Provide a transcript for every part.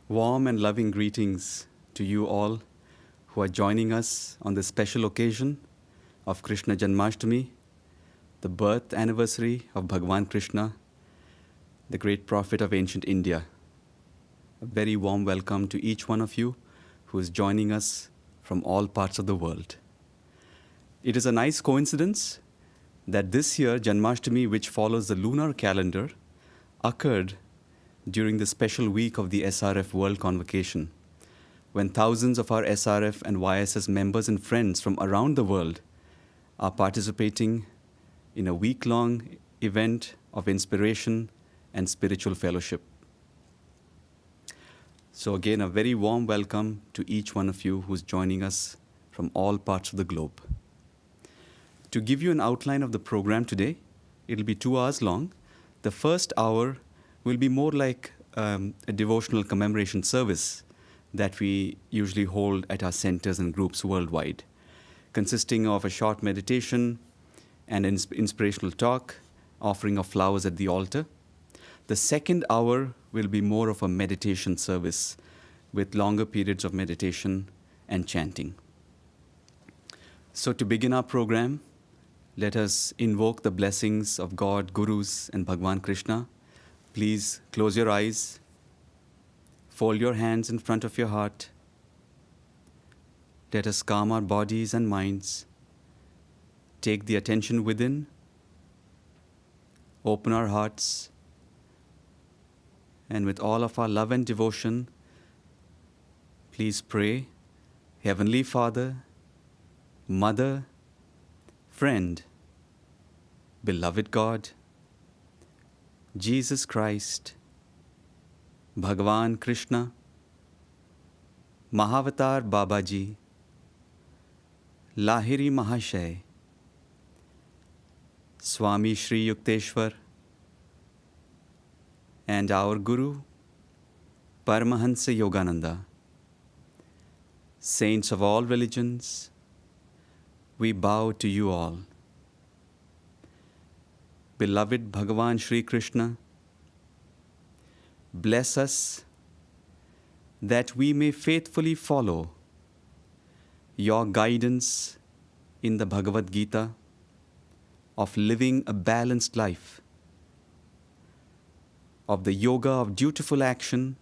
Warm and loving greetings to you all who are joining us on this special occasion of Krishna Janmashtami, the birth anniversary of Bhagwan Krishna, the great prophet of ancient India. A very warm welcome to each one of you who is joining us from all parts of the world. It is a nice coincidence that this year Janmashtami, which follows the lunar calendar, occurred during the special week of the SRF World Convocation, when thousands of our SRF and YSS members and friends from around the world are participating in a week-long event of inspiration and spiritual fellowship. So again, a very warm welcome to each one of you who's joining us from all parts of the globe. To give you an outline of the program today, it'll be 2 hours long. The first hour will be more like a devotional commemoration service that we usually hold at our centers and groups worldwide, consisting of a short meditation and inspirational talk, offering of flowers at the altar. The second hour will be more of a meditation service with longer periods of meditation and chanting. So to begin our program, let us invoke the blessings of God, Gurus, and Bhagwan Krishna. Please close your eyes, fold your hands in front of your heart. Let us calm our bodies and minds. Take the attention within, open our hearts, and with all of our love and devotion, please pray, Heavenly Father, Mother, Friend, Beloved God, Jesus Christ, Bhagwan Krishna, Mahavatar Babaji, Lahiri Mahashay, Swami Shri Yukteswar, and our Guru, Paramahansa Yogananda. Saints of all religions, we bow to you all. Beloved Bhagavan Shri Krishna, bless us that we may faithfully follow your guidance in the Bhagavad Gita of living a balanced life, of the yoga of dutiful action,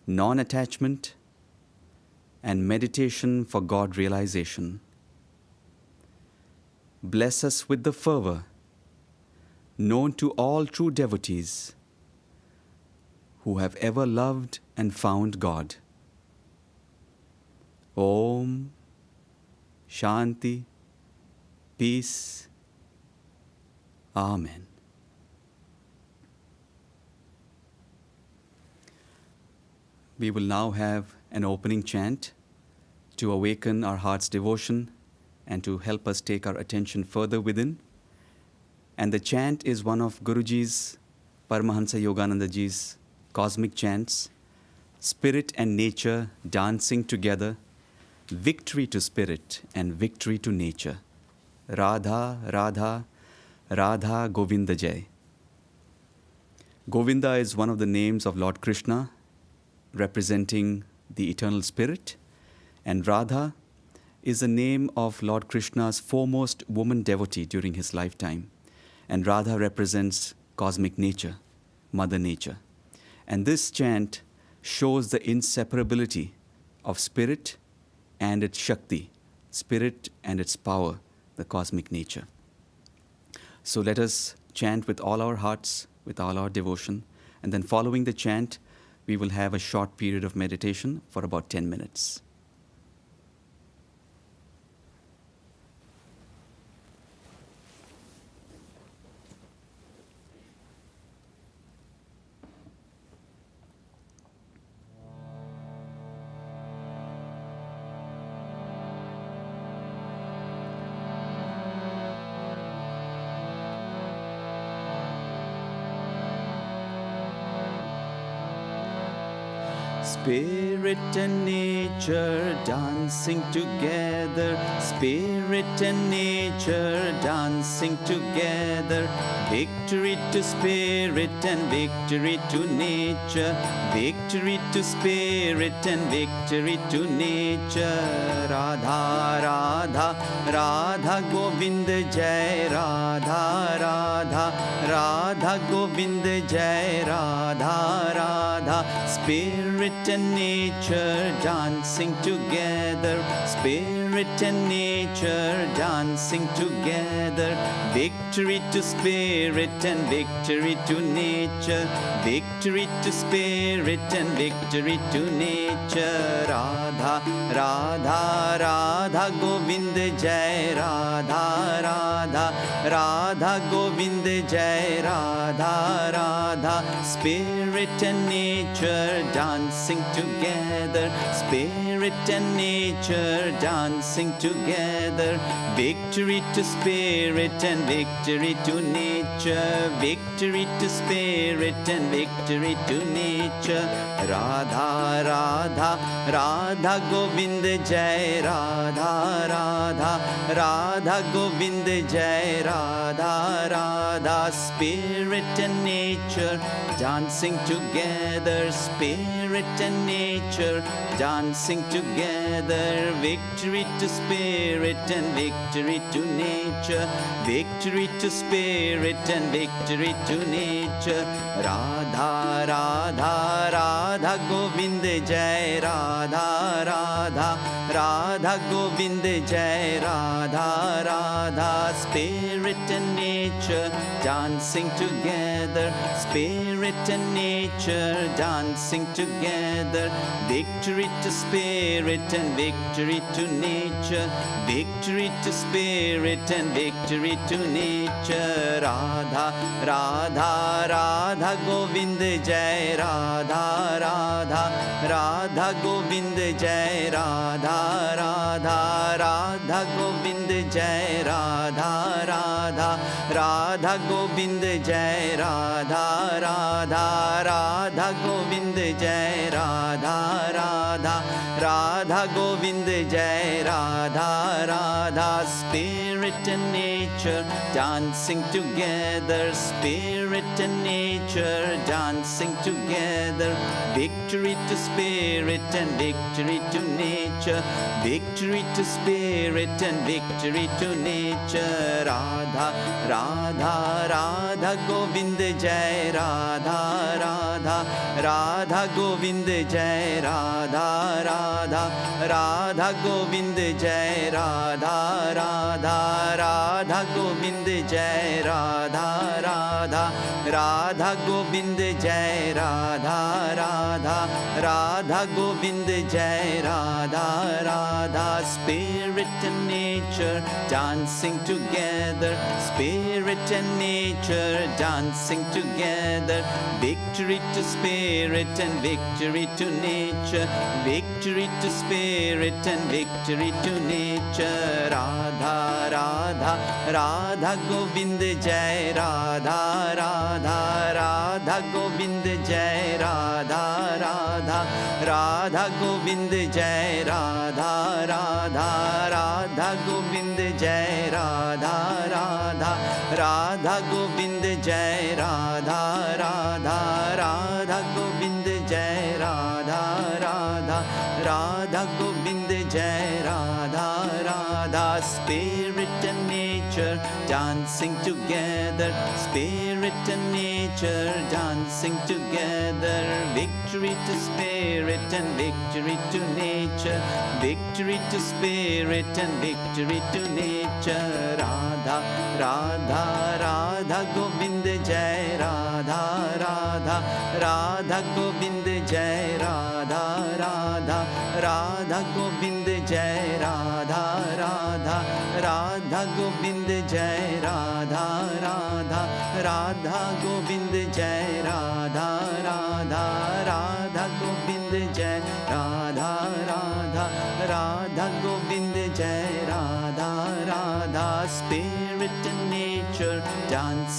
non-attachment, and meditation for God realization. Bless us with the fervor known to all true devotees who have ever loved and found God. Om Shanti, peace. Amen. We will now have an opening chant to awaken our heart's devotion and to help us take our attention further within. And the chant is one of Guruji's, Paramahansa Yoganandaji's cosmic chants, spirit and nature dancing together, victory to spirit and victory to nature. Radha, Radha, Radha Govinda Jai. Govinda is one of the names of Lord Krishna, representing the eternal spirit, and Radha is the name of Lord Krishna's foremost woman devotee during his lifetime. And Radha represents cosmic nature, Mother Nature. And this chant shows the inseparability of spirit and its Shakti, spirit and its power, the cosmic nature. So let us chant with all our hearts, with all our devotion, and then following the chant, we will have a short period of meditation for about 10 minutes. Spirit and nature dancing together. Spirit and nature dancing together. Victory to spirit and victory to nature. Victory to spirit and victory to nature. Radha Radha Radha Govind Jai Radha Radha Radha Govind Jai Radha Radha. Spirit and nature dancing together. Spirit and nature dancing together. Victory to spirit and victory to nature. Victory to spirit and victory to nature. Radha Radha Radha Govind Jai Radha Radha Radha Govind Jai Radha Radha. Spirit and nature dancing together. Spirit and nature dancing together. Victory to spirit and victory to nature. Victory to spirit and victory to nature. Radha Radha Radha Govind Jai Radha Radha Radha Govind Jai Radha Radha. Spirit and nature dancing together. Spirit and nature dancing together. Victory to spirit and victory to nature. Victory to spirit and victory to nature. Radha Radha Radha Govind Jai Radha Radha Radha Govind Jai Radha Radha. Spirit and nature dancing together. Spirit and nature dancing together. Victory to spirit and victory to nature. Victory to spirit and victory to nature. Radha Radha Radha Govind Jai Radha Radha Radha Govind Jai Radha Radha Radha Govind Jai Radha Radha Radha Govind Jai Radha Radha Radha Govind Jai Radha Radha Radha Govind Jai Radha Radha. Spirit and nature dancing together. Spirit and nature dancing together. Victory to spirit and victory to nature. Victory to spirit and victory to nature. Radha Radha Radha Govind Jai Radha Radha Radha Govind Jai Radha Radha Radha Govind Jai Radha Radha Radha Govind Jai Radha Radha Radha Govind Jai Radha Radha Radha Govind Jai Radha Radha. Spirit and nature dancing together. Spirit and nature dancing together. Victory to spirit and victory to nature. Victory to spirit and victory to nature. Radha Radha Radha Govind Jai Radha Radha Radha Govind Jai Radha Radha Radha Govind Jai Radha Radha Radha Govind Jai Radha Radha Radha Govind Jai Radha Radha Radha Govind Jai Radha Radha Radha Govind Jai Radha Radha. Spirit and nature dancing together. Spirit and nature dancing together. Victory to spirit and victory to nature. Victory to spirit and victory to nature. Radha Radha Radha Govind Jai Radha Radha Radha Govind Jai Radha Radha Radha Govind Jai Radha Radha Radha Govind Jai Radha Radha Radha Govind Jai Radha Radha Radha Govind Jai Radha Radha Radha Govind Jai Radha Radha. Spirit and nature dancing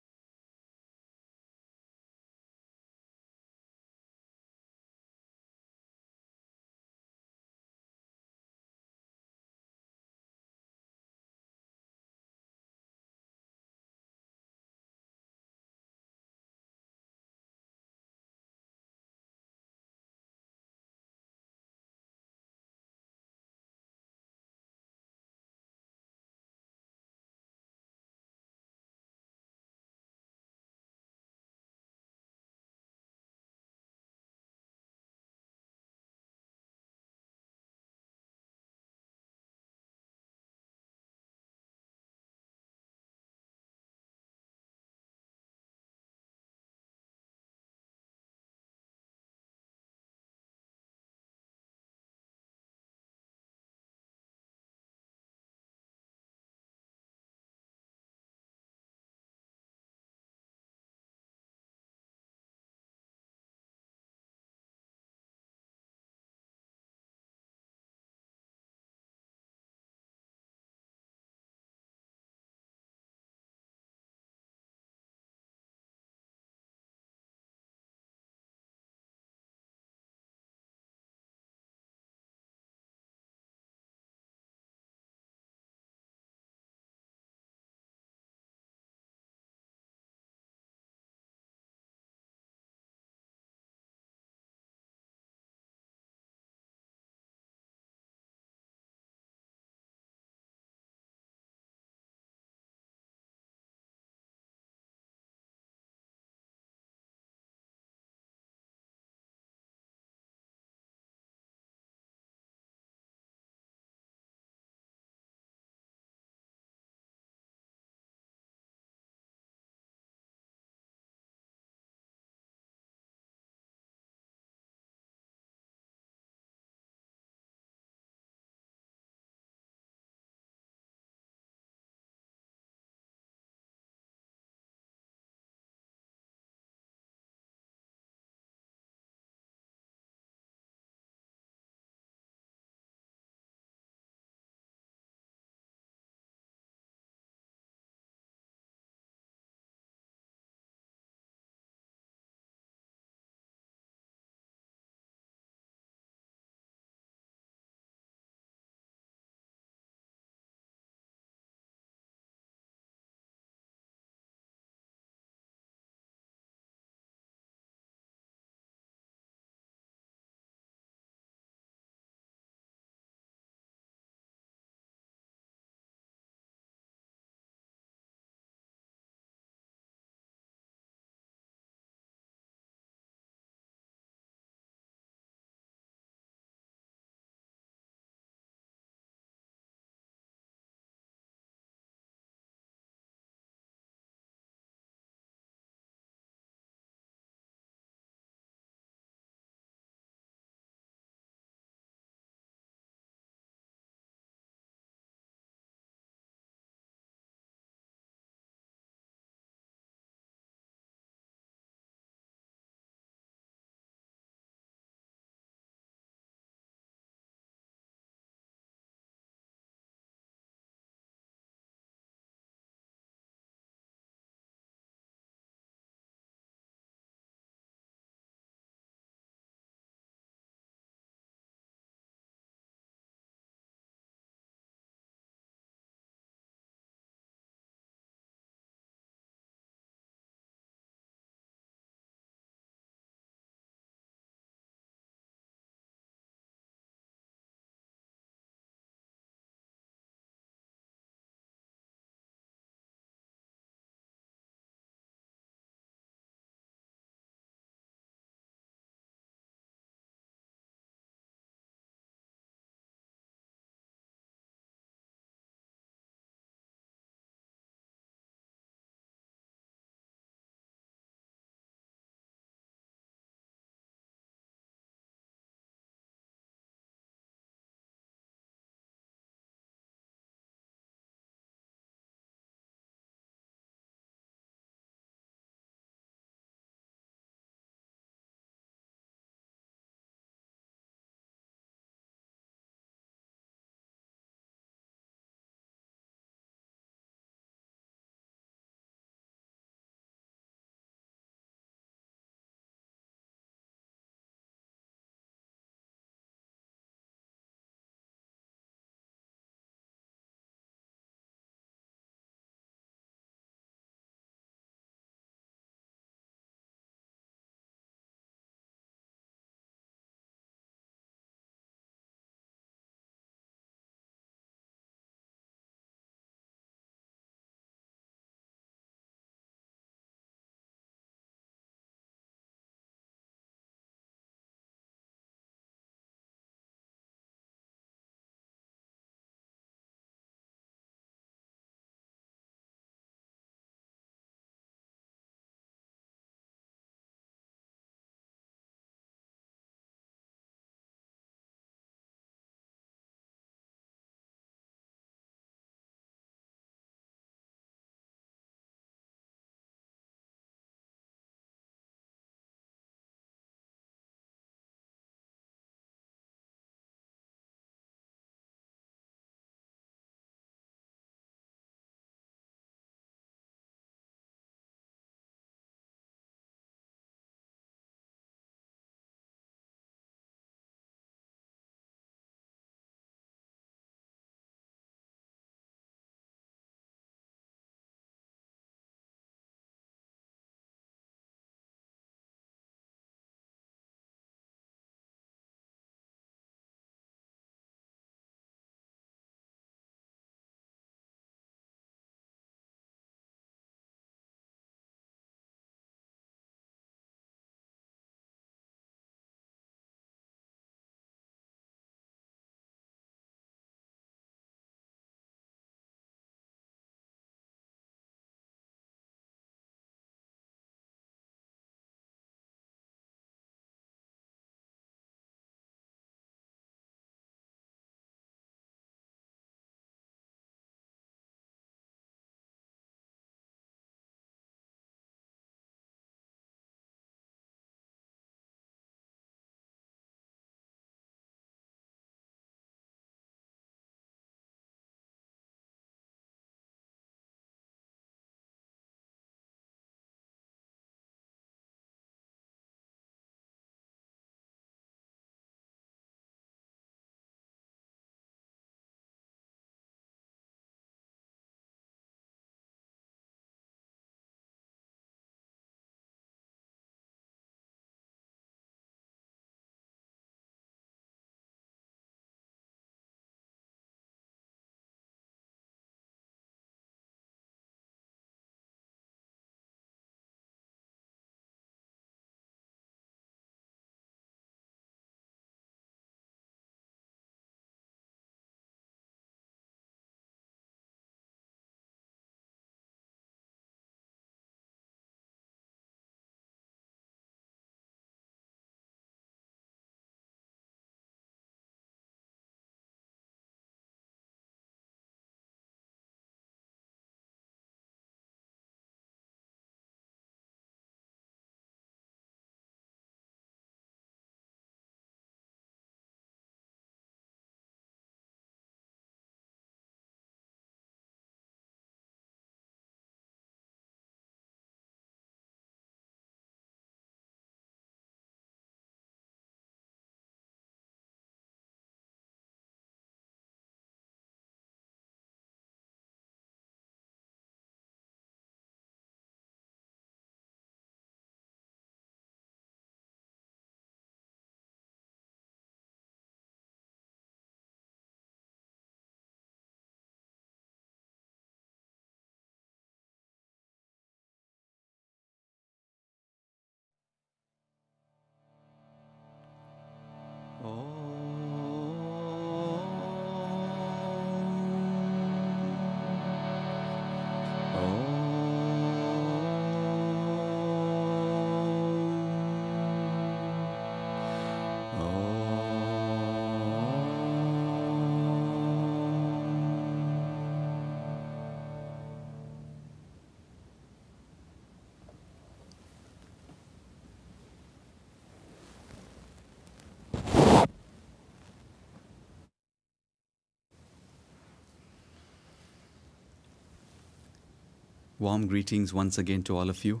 Warm greetings once again to all of you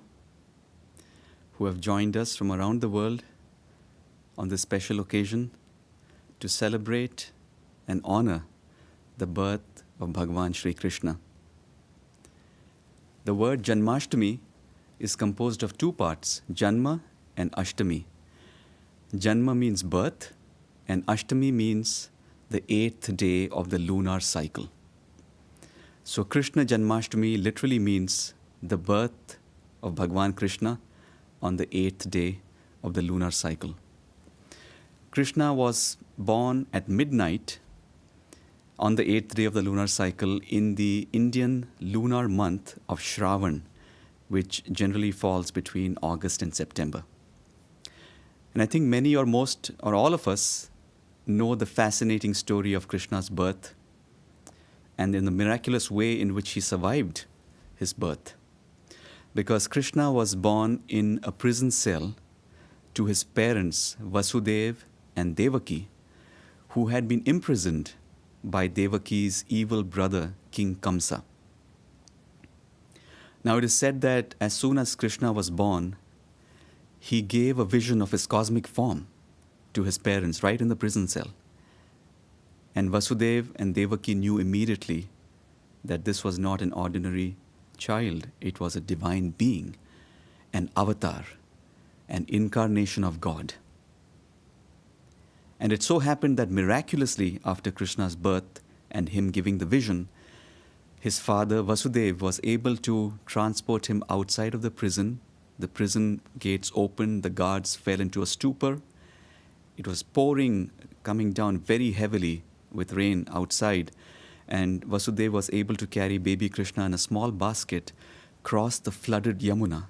who have joined us from around the world on this special occasion to celebrate and honor the birth of Bhagavan Sri Krishna. The word Janmashtami is composed of two parts, Janma and Ashtami. Janma means birth, and Ashtami means the 8th day of the lunar cycle. So Krishna Janmashtami literally means the birth of Bhagavan Krishna on the 8th day of the lunar cycle. Krishna was born at midnight on the 8th day of the lunar cycle in the Indian lunar month of Shravan, which generally falls between August and September. And I think many or most or all of us know the fascinating story of Krishna's birth and in the miraculous way in which he survived his birth. Because Krishna was born in a prison cell to his parents, Vasudeva and Devaki, who had been imprisoned by Devaki's evil brother, King Kamsa. Now it is said that as soon as Krishna was born, he gave a vision of his cosmic form to his parents right in the prison cell. And Vasudeva and Devaki knew immediately that this was not an ordinary child, it was a divine being, an avatar, an incarnation of God. And it so happened that miraculously after Krishna's birth and him giving the vision, his father Vasudeva was able to transport him outside of the prison. The prison gates opened, the guards fell into a stupor. It was pouring, coming down very heavily with rain outside, and Vasudeva was able to carry baby Krishna in a small basket, cross the flooded Yamuna,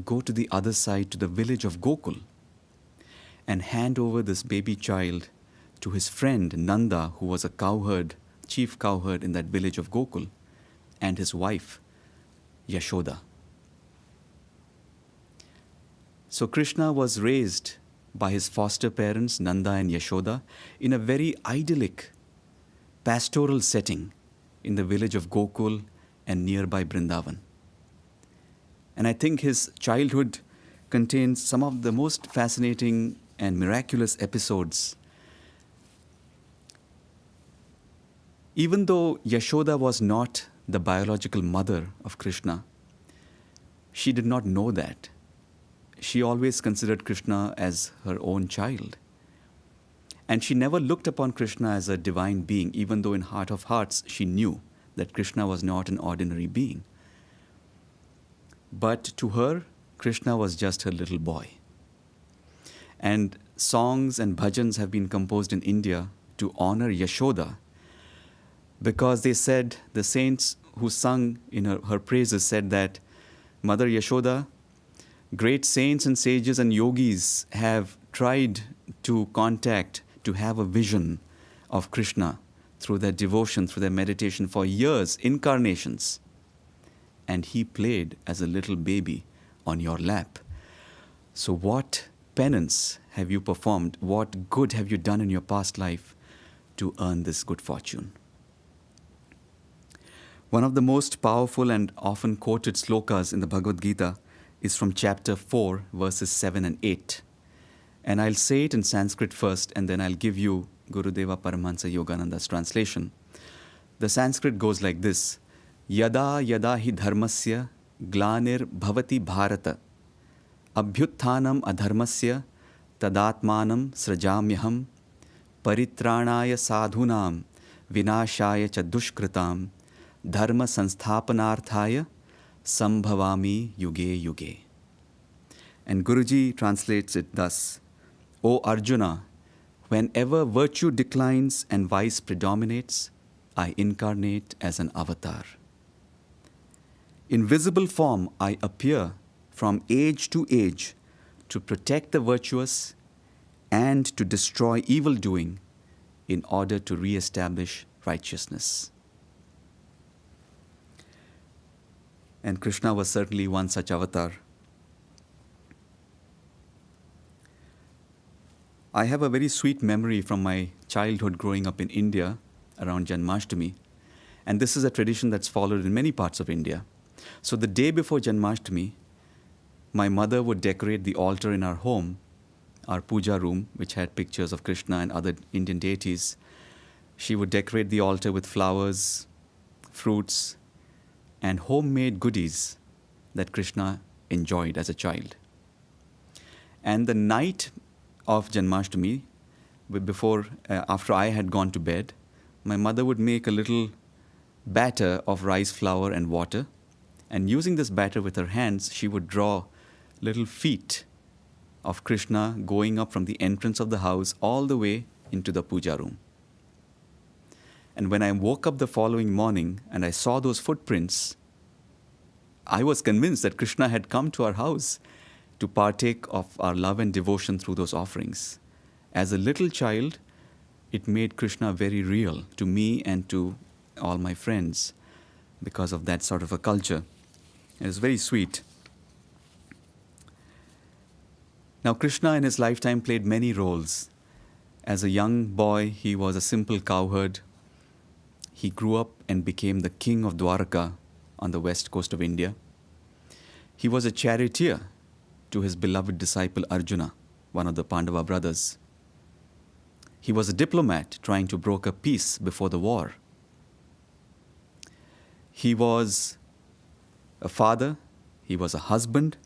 go to the other side to the village of Gokul, and hand over this baby child to his friend Nanda, who was a cowherd, chief cowherd in that village of Gokul, and his wife Yashoda. So Krishna was raised by his foster parents, Nanda and Yashoda, in a very idyllic pastoral setting in the village of Gokul and nearby Vrindavan. And I think his childhood contains some of the most fascinating and miraculous episodes. Even though Yashoda was not the biological mother of Krishna, she did not know that. She always considered Krishna as her own child. And she never looked upon Krishna as a divine being, even though in heart of hearts she knew that Krishna was not an ordinary being. But to her, Krishna was just her little boy. And songs and bhajans have been composed in India to honor Yashoda, because they said, the saints who sung in her praises said that Mother Yashoda, great saints and sages and yogis have tried to contact, to have a vision of Krishna through their devotion, through their meditation for years, incarnations. And he played as a little baby on your lap. So what penance have you performed? What good have you done in your past life to earn this good fortune? One of the most powerful and often quoted slokas in the Bhagavad Gita is from chapter 4, verses 7 and 8. And I'll say it in Sanskrit first, and then I'll give you Gurudeva Paramahansa Yogananda's translation. The Sanskrit goes like this: Yada yada hi dharmasya glanir bhavati bharata abhyutthanam adharmasya tadatmanam srajamyaham paritranaya sadhunam vinashaya cha dushkritam dharma sansthapanarthaya sambhavami yuge yuge. And Guruji translates it thus: O Arjuna, whenever virtue declines and vice predominates, I incarnate as an avatar. In visible form, I appear from age to age to protect the virtuous and to destroy evil doing in order to re-establish righteousness. And Krishna was certainly one such avatar. I have a very sweet memory from my childhood growing up in India around Janmashtami. And this is a tradition that's followed in many parts of India. So the day before Janmashtami, my mother would decorate the altar in our home, our puja room, which had pictures of Krishna and other Indian deities. She would decorate the altar with flowers, fruits, and homemade goodies that Krishna enjoyed as a child. And the night of Janmashtami, after I had gone to bed, my mother would make a little batter of rice flour and water. And using this batter with her hands, she would draw little feet of Krishna going up from the entrance of the house all the way into the puja room. And when I woke up the following morning and I saw those footprints, I was convinced that Krishna had come to our house to partake of our love and devotion through those offerings. As a little child, it made Krishna very real to me and to all my friends because of that sort of a culture. It was very sweet. Now, Krishna in his lifetime played many roles. As a young boy, he was a simple cowherd. He grew up and became the king of Dwarka on the west coast of India. He was a charioteer to his beloved disciple Arjuna, one of the Pandava brothers. He was a diplomat trying to broker peace before the war. He was a father, he was a husband,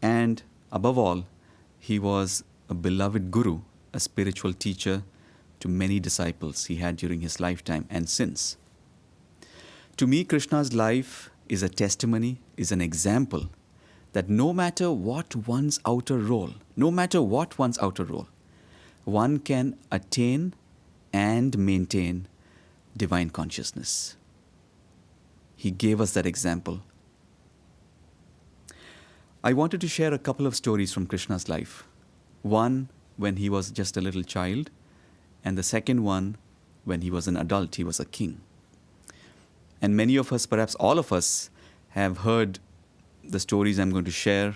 and above all, he was a beloved guru, a spiritual teacher to many disciples he had during his lifetime and since. To me, Krishna's life is a testimony, is an example that no matter what one's outer role, one can attain and maintain divine consciousness. He gave us that example. I wanted to share a couple of stories from Krishna's life. One when he was just a little child, and the second one when he was an adult, he was a king. And many of us, perhaps all of us, have heard the stories I'm going to share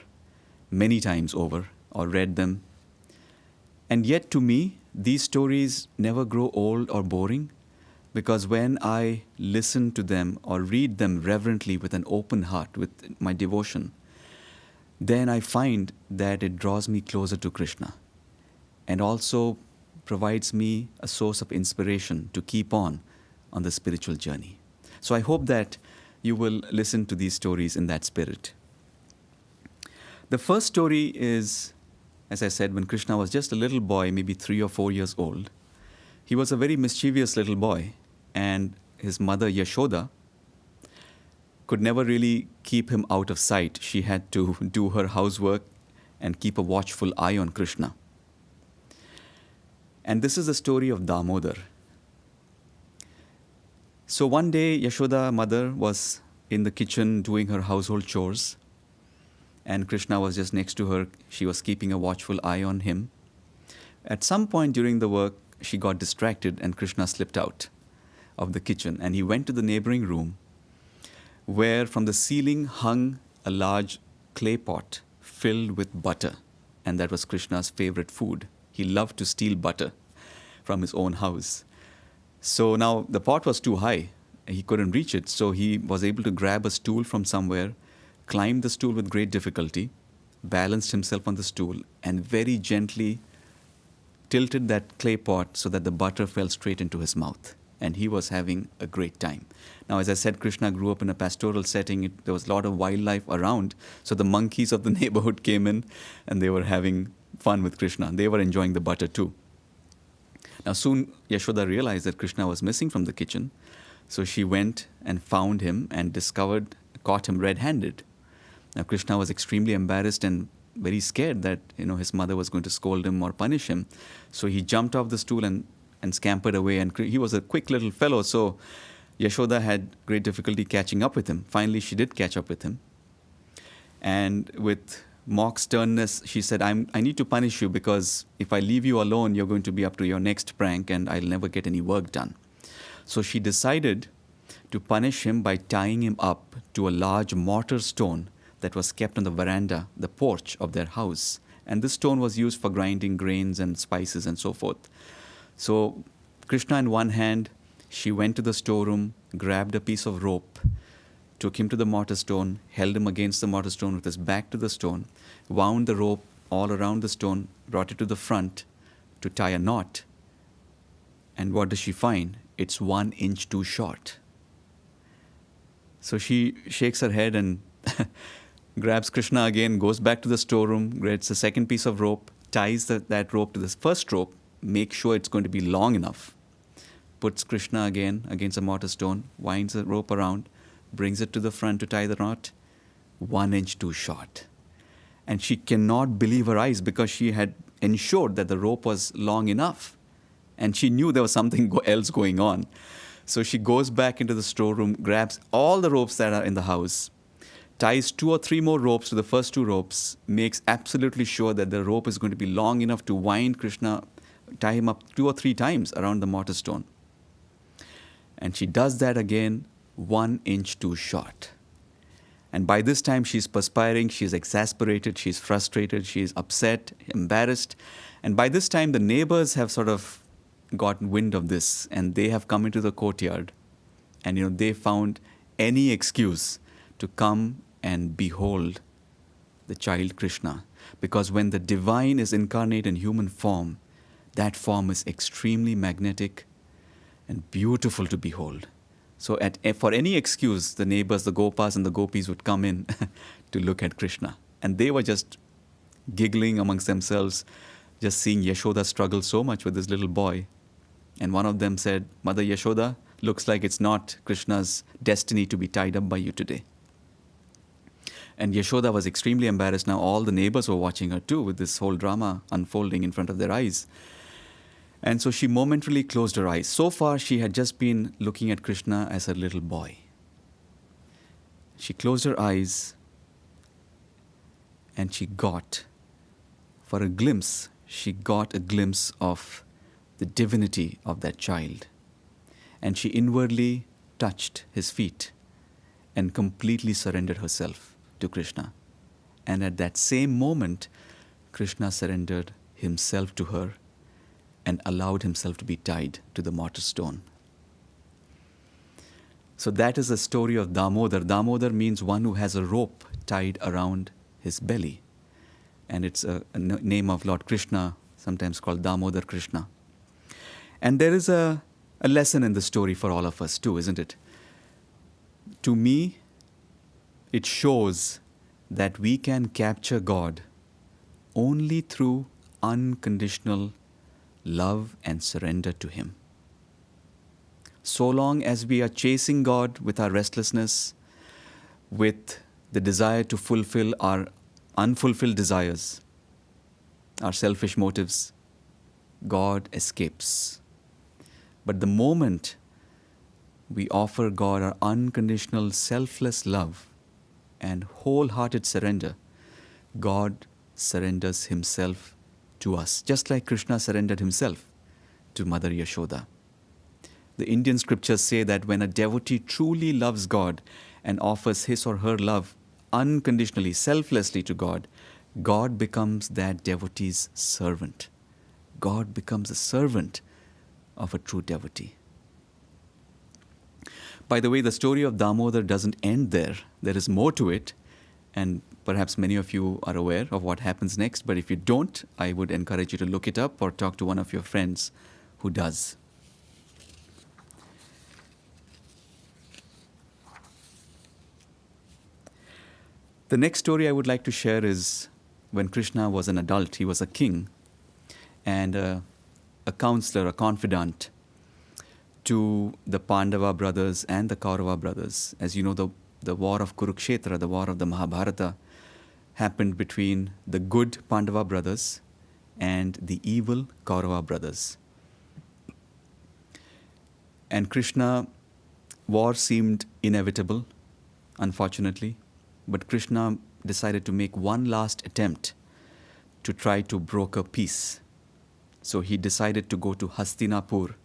many times over or read them. And yet to me, these stories never grow old or boring, because when I listen to them or read them reverently with an open heart, with my devotion, then I find that it draws me closer to Krishna and also provides me a source of inspiration to keep on the spiritual journey. So I hope that you will listen to these stories in that spirit. The first story is, as I said, when Krishna was just a little boy, maybe 3 or 4 years old. He was a very mischievous little boy, and his mother Yashoda could never really keep him out of sight. She had to do her housework and keep a watchful eye on Krishna. And this is the story of Damodar. So one day, Yashoda, mother, was in the kitchen doing her household chores, and Krishna was just next to her. She was keeping a watchful eye on him. At some point during the work, she got distracted and Krishna slipped out of the kitchen, and he went to the neighboring room where from the ceiling hung a large clay pot filled with butter, and that was Krishna's favorite food. He loved to steal butter from his own house. So now the pot was too high. He couldn't reach it, so he was able to grab a stool from somewhere, climbed the stool with great difficulty, balanced himself on the stool, and very gently tilted that clay pot so that the butter fell straight into his mouth. And he was having a great time. Now, as I said, Krishna grew up in a pastoral setting. There was a lot of wildlife around. So the monkeys of the neighborhood came in and they were having fun with Krishna. They were enjoying the butter too. Now, soon Yashoda realized that Krishna was missing from the kitchen. So she went and found him and caught him red-handed. Now, Krishna was extremely embarrassed and very scared that his mother was going to scold him or punish him. So he jumped off the stool and scampered away. And he was a quick little fellow, so Yashoda had great difficulty catching up with him. Finally, she did catch up with him. And with mock sternness, she said, I need to punish you, because if I leave you alone, you're going to be up to your next prank and I'll never get any work done. So she decided to punish him by tying him up to a large mortar stone that was kept on the veranda, the porch of their house. And this stone was used for grinding grains and spices and so forth. So Krishna in one hand, she went to the storeroom, grabbed a piece of rope, took him to the mortar stone, held him against the mortar stone with his back to the stone, wound the rope all around the stone, brought it to the front to tie a knot. And what does she find? It's 1 inch too short. So she shakes her head and grabs Krishna again, goes back to the storeroom, gets a second piece of rope, ties that rope to this first rope, makes sure it's going to be long enough, puts Krishna again against a mortar stone, winds the rope around, brings it to the front to tie the knot, 1 inch too short. And she cannot believe her eyes because she had ensured that the rope was long enough. And she knew there was something else going on. So she goes back into the storeroom, grabs all the ropes that are in the house, ties 2 or 3 more ropes to the first 2 ropes, makes absolutely sure that the rope is going to be long enough to wind Krishna, tie him up 2 or 3 times around the mortar stone. And she does that again, 1 inch too short. And by this time, she's perspiring, she's exasperated, she's frustrated, she's upset, embarrassed. And by this time, the neighbors have sort of gotten wind of this, and they have come into the courtyard. And, they found any excuse to come and behold the child Krishna. Because when the divine is incarnate in human form, that form is extremely magnetic and beautiful to behold. So for any excuse, the neighbors, the gopas and the gopis would come in to look at Krishna. And they were just giggling amongst themselves, just seeing Yashoda struggle so much with this little boy. And one of them said, "Mother Yashoda, looks like it's not Krishna's destiny to be tied up by you today." And Yashoda was extremely embarrassed. Now all the neighbors were watching her too, with this whole drama unfolding in front of their eyes. And so she momentarily closed her eyes. So far, she had just been looking at Krishna as a little boy. She closed her eyes and she got a glimpse of the divinity of that child. And she inwardly touched his feet and completely surrendered herself to Krishna. And at that same moment, Krishna surrendered himself to her and allowed himself to be tied to the mortar stone. So that is the story of Damodar. Damodar means one who has a rope tied around his belly. And it's a name of Lord Krishna, sometimes called Damodar Krishna. And there is a lesson in the story for all of us too, isn't it? To me, it shows that we can capture God only through unconditional love and surrender to Him. So long as we are chasing God with our restlessness, with the desire to fulfill our unfulfilled desires, our selfish motives, God escapes. But the moment we offer God our unconditional, selfless love and wholehearted surrender, God surrenders Himself to us, just like Krishna surrendered himself to Mother Yashoda. The Indian scriptures say that when a devotee truly loves God and offers his or her love unconditionally, selflessly to God, God becomes that devotee's servant. God becomes a servant of a true devotee. By the way, the story of Damodar doesn't end there. There is more to it, and perhaps many of you are aware of what happens next, but if you don't, I would encourage you to look it up or talk to one of your friends who does. The next story I would like to share is when Krishna was an adult. He was a king and a counselor, a confidant to the Pandava brothers and the Kaurava brothers. As you know, the war of Kurukshetra, the war of the Mahabharata, happened between the good Pandava brothers and the evil Kaurava brothers. And Krishna, war seemed inevitable, unfortunately, but Krishna decided to make one last attempt to try to broker peace. So he decided to go to Hastinapur,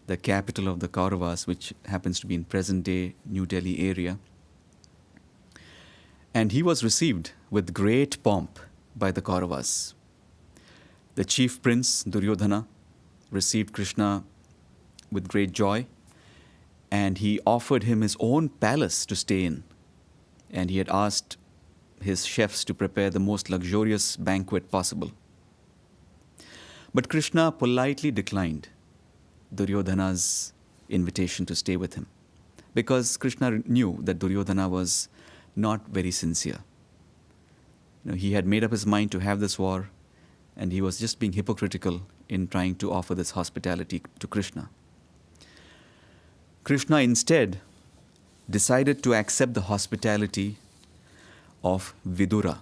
the capital of the Kauravas, which happens to be in present-day New Delhi area. And he was received with great pomp by the Kauravas. The chief prince, Duryodhana, received Krishna with great joy. and he offered him his own palace to stay in. And he had asked his chefs to prepare the most luxurious banquet possible. But Krishna politely declined Duryodhana's invitation to stay with him, because Krishna knew that Duryodhana was not very sincere. He had made up his mind to have this war, and he was just being hypocritical in trying to offer this hospitality to Krishna. Krishna instead decided to accept the hospitality of Vidura.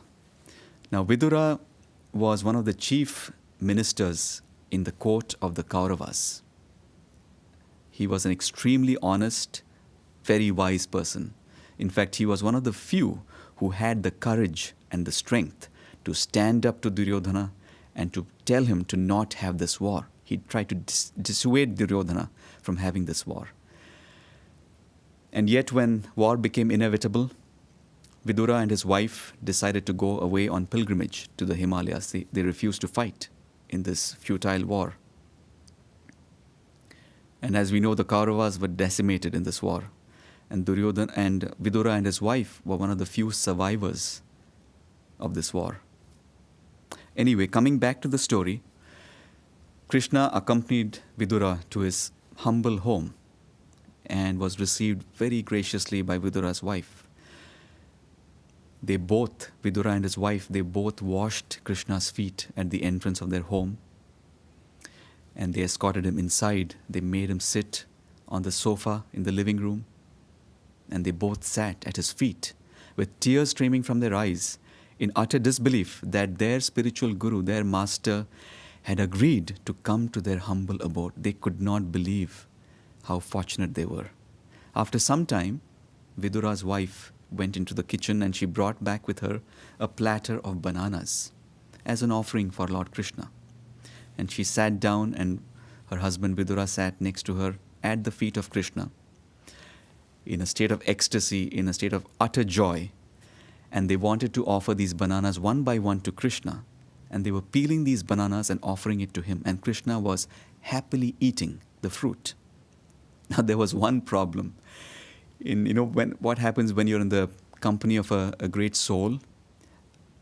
Now, Vidura was one of the chief ministers in the court of the Kauravas. He was an extremely honest, very wise person. In fact, he was one of the few who had the courage and the strength to stand up to Duryodhana and to tell him to not have this war. He tried to dissuade Duryodhana from having this war. And yet when war became inevitable, Vidura and his wife decided to go away on pilgrimage to the Himalayas. They refused to fight in this futile war. And as we know, the Kauravas were decimated in this war. And Duryodhana and Vidura and his wife were one of the few survivors of this war. Anyway, coming back to the story, Krishna accompanied Vidura to his humble home and was received very graciously by Vidura's wife. They both, Vidura and his wife, they both washed Krishna's feet at the entrance of their home, and they escorted him inside. They made him sit on the sofa in the living room, and they both sat at his feet with tears streaming from their eyes in utter disbelief that their spiritual guru, their master, had agreed to come to their humble abode. They could not believe how fortunate they were. After some time, Vidura's wife went into the kitchen and she brought back with her a platter of bananas as an offering for Lord Krishna. And she sat down, and her husband Vidura sat next to her at the feet of Krishna in a state of ecstasy, in a state of utter joy. And they wanted to offer these bananas one by one to Krishna. And they were peeling these bananas and offering it to him. And Krishna was happily eating the fruit. Now, there was one problem. What happens when you're in the company of a great soul?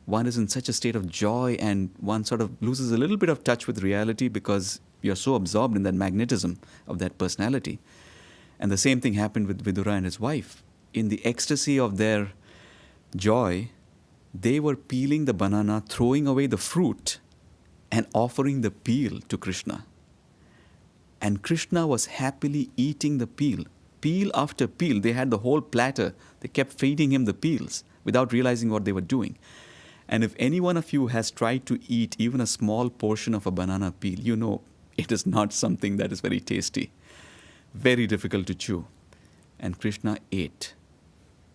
One is in such a state of joy, and one sort of loses a little bit of touch with reality because you're so absorbed in that magnetism of that personality. And the same thing happened with Vidura and his wife. In the ecstasy of their joy, they were peeling the banana, throwing away the fruit, and offering the peel to Krishna. And Krishna was happily eating the peel after peel. They had the whole platter. They kept feeding him the peels without realizing what they were doing. And if any one of you has tried to eat even a small portion of a banana peel, you know it is not something that is very tasty. Very difficult to chew. And Krishna ate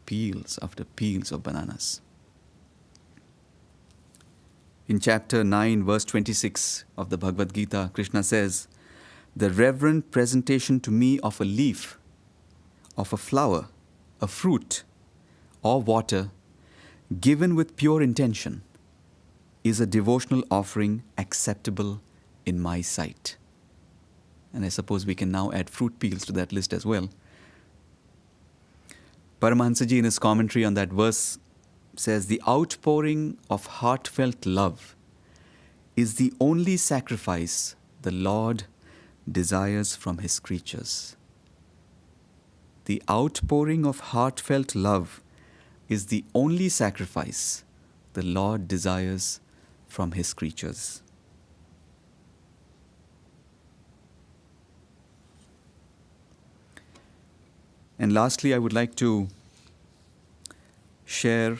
peels after peels of bananas. In chapter 9, verse 26 of the Bhagavad Gita, Krishna says, "The reverent presentation to me of a leaf, of a flower, a fruit, or water, given with pure intention, is a devotional offering acceptable in my sight." And I suppose we can now add fruit peels to that list as well. Paramahansaji, in his commentary on that verse, says, "The outpouring of heartfelt love is the only sacrifice the Lord desires from his creatures." The outpouring of heartfelt love is the only sacrifice the Lord desires from his creatures. And lastly, I would like to share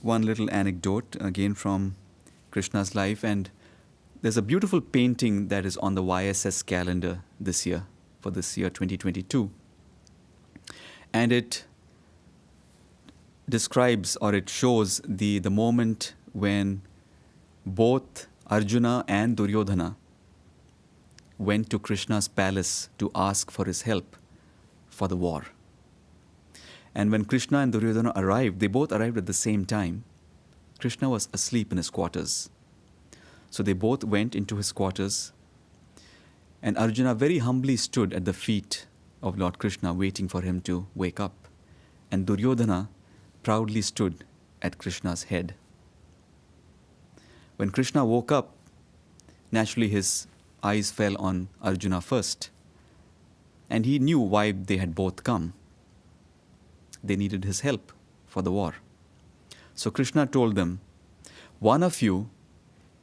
one little anecdote, again from Krishna's life. And there's a beautiful painting that is on the YSS calendar this year, for this year 2022. And it describes, or it shows the moment when both Arjuna and Duryodhana went to Krishna's palace to ask for his help for the war. And when Krishna and Duryodhana arrived, they both arrived at the same time. Krishna was asleep in his quarters. So they both went into his quarters, and Arjuna very humbly stood at the feet of Lord Krishna waiting for him to wake up. And Duryodhana proudly stood at Krishna's head. When Krishna woke up, naturally his eyes fell on Arjuna first. And he knew why they had both come. They needed his help for the war. So Krishna told them, one of you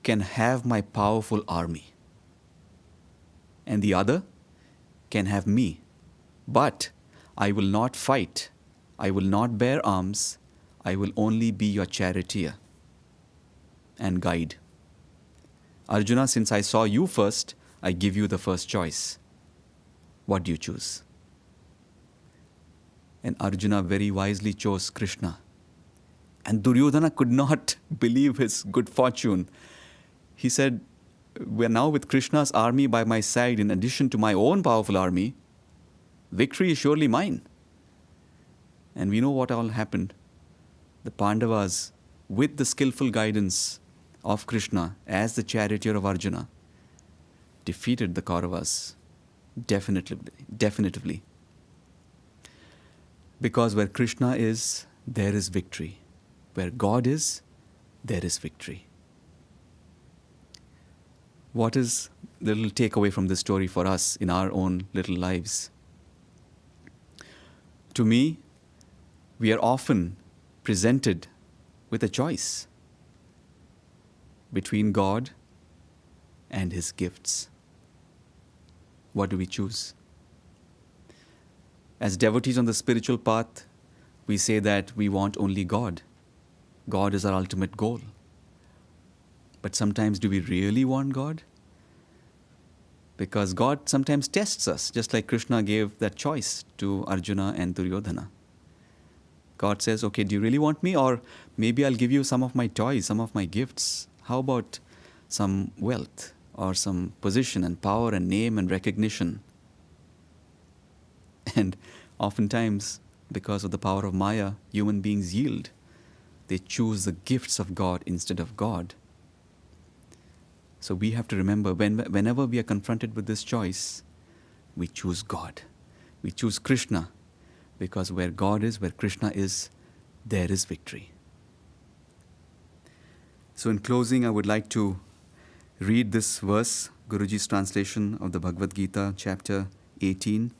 can have my powerful army, and the other can have me. But I will not fight. I will not bear arms. I will only be your charioteer and guide. Arjuna, since I saw you first, I give you the first choice. What do you choose? And Arjuna very wisely chose Krishna. And Duryodhana could not believe his good fortune. He said, we're now with Krishna's army by my side in addition to my own powerful army. Victory is surely mine. And we know what all happened. The Pandavas, with the skillful guidance of Krishna as the charioteer of Arjuna, defeated the Kauravas definitively. Because where Krishna is, there is victory. Where God is, there is victory. What is the little takeaway from this story for us in our own little lives? To me, we are often presented with a choice between God and His gifts. What do we choose? As devotees on the spiritual path, we say that we want only God. God is our ultimate goal. But sometimes do we really want God? Because God sometimes tests us, just like Krishna gave that choice to Arjuna and Duryodhana. God says, okay, do you really want me? Or maybe I'll give you some of my toys, some of my gifts. How about some wealth or some position and power and name and recognition? And oftentimes, because of the power of Maya, human beings yield. They choose the gifts of God instead of God. So we have to remember, whenever we are confronted with this choice, we choose God. We choose Krishna, because where God is, where Krishna is, there is victory. So in closing, I would like to read this verse, Guruji's translation of the Bhagavad Gita, chapter 18,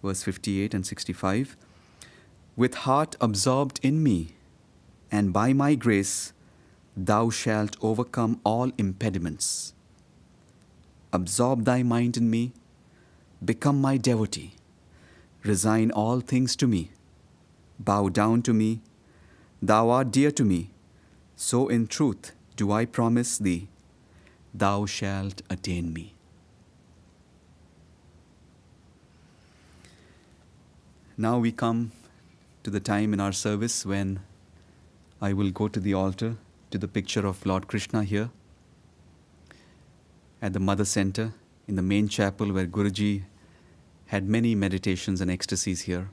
verse 58 and 65. With heart absorbed in me, and by my grace, thou shalt overcome all impediments. Absorb thy mind in me, become my devotee, resign all things to me, bow down to me, thou art dear to me, so in truth do I promise thee, thou shalt attain me. Now we come to the time in our service when I will go to the altar, to the picture of Lord Krishna here, at the Mother Center, in the main chapel where Guruji had many meditations and ecstasies here.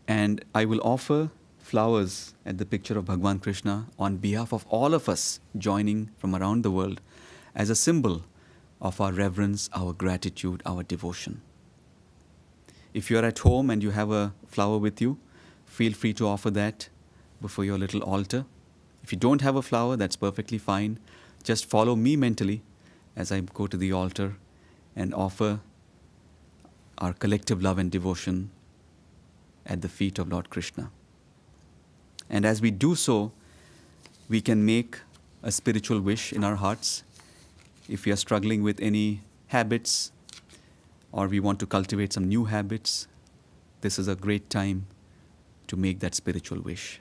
And I will offer flowers at the picture of Bhagwan Krishna on behalf of all of us joining from around the world as a symbol of our reverence, our gratitude, our devotion. If you are at home and you have a flower with you, feel free to offer that before your little altar. If you don't have a flower, that's perfectly fine. Just follow me mentally as I go to the altar and offer our collective love and devotion at the feet of Lord Krishna. And as we do so, we can make a spiritual wish in our hearts. If we are struggling with any habits, or we want to cultivate some new habits, this is a great time to make that spiritual wish.